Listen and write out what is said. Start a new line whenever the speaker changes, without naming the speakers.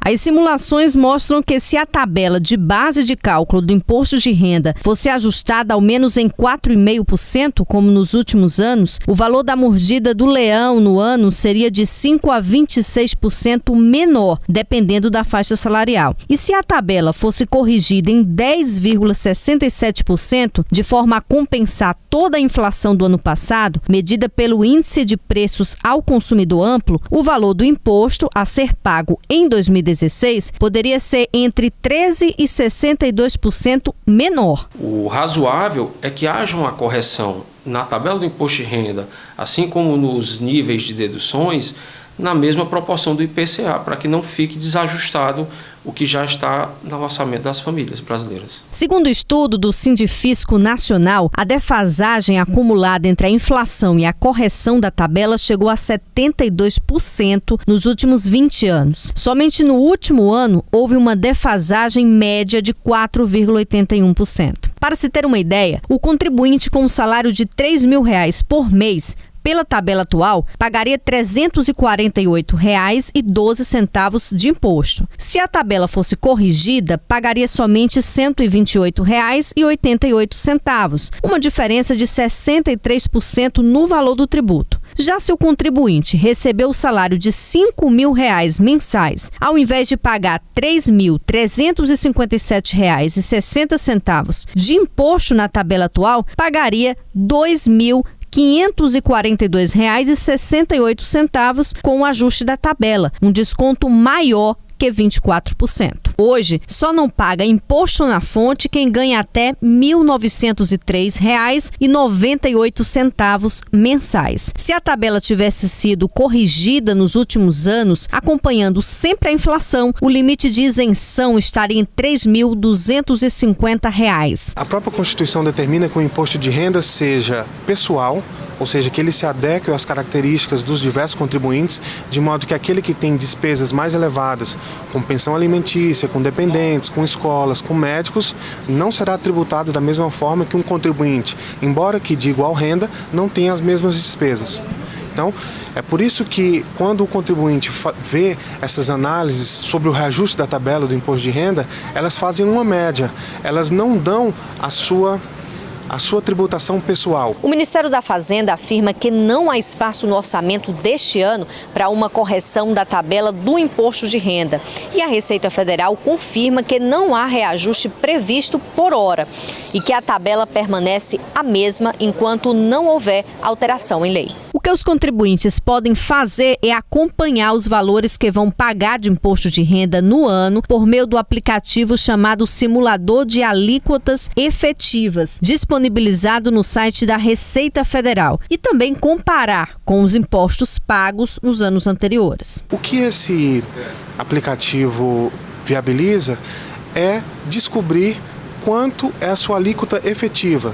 As simulações mostram que se a tabela de base de cálculo do imposto de renda fosse ajustada ao menos em 4,5%, como nos últimos anos, o valor da mordida do leão no ano seria de 5 a 26% menor, dependendo da faixa salarial. E se a tabela fosse corrigida em 10,67%, de forma a compensar toda a inflação do ano passado, medida pelo Índice de Preços ao Consumidor Amplo, o valor do imposto a ser pago em 2016 poderia ser entre 13% e 62% menor.
O razoável é que haja uma correção na tabela do imposto de renda, assim como nos níveis de deduções, na mesma proporção do IPCA, para que não fique desajustado o que já está no orçamento das famílias brasileiras.
Segundo o estudo do Sindifisco Nacional, a defasagem acumulada entre a inflação e a correção da tabela chegou a 72% nos últimos 20 anos. Somente no último ano, houve uma defasagem média de 4,81%. Para se ter uma ideia, o contribuinte com um salário de R$ 3.000 por mês, pela tabela atual, pagaria R$ 348,12 de imposto. Se a tabela fosse corrigida, pagaria somente R$ 128,88, uma diferença de 63% no valor do tributo. Já se o contribuinte recebeu o salário de R$ 5.000 mensais, ao invés de pagar R$ 3.357,60 de imposto na tabela atual, pagaria R$ 2.542,68 com o ajuste da tabela, um desconto maior que 24%. Hoje, só não paga imposto na fonte quem ganha até R$ 1.903,98 mensais. Se a tabela tivesse sido corrigida nos últimos anos, acompanhando sempre a inflação, o limite de isenção estaria em R$ 3.250.
A própria Constituição determina que o imposto de renda seja pessoal, ou seja, que ele se adeque às características dos diversos contribuintes, de modo que aquele que tem despesas mais elevadas, com pensão alimentícia, com dependentes, com escolas, com médicos, não será tributado da mesma forma que um contribuinte, embora que de igual renda, não tenha as mesmas despesas. Então, é por isso que quando o contribuinte vê essas análises sobre o reajuste da tabela do imposto de renda, elas fazem uma média, elas não dão a sua tributação pessoal.
O Ministério da Fazenda afirma que não há espaço no orçamento deste ano para uma correção da tabela do imposto de renda. E a Receita Federal confirma que não há reajuste previsto por hora e que a tabela permanece a mesma enquanto não houver alteração em lei. O que os contribuintes podem fazer é acompanhar os valores que vão pagar de imposto de renda no ano por meio do aplicativo chamado Simulador de Alíquotas Efetivas, disponibilizado no site da Receita Federal, e também comparar com os impostos pagos nos anos anteriores.
O que esse aplicativo viabiliza é descobrir quanto é a sua alíquota efetiva.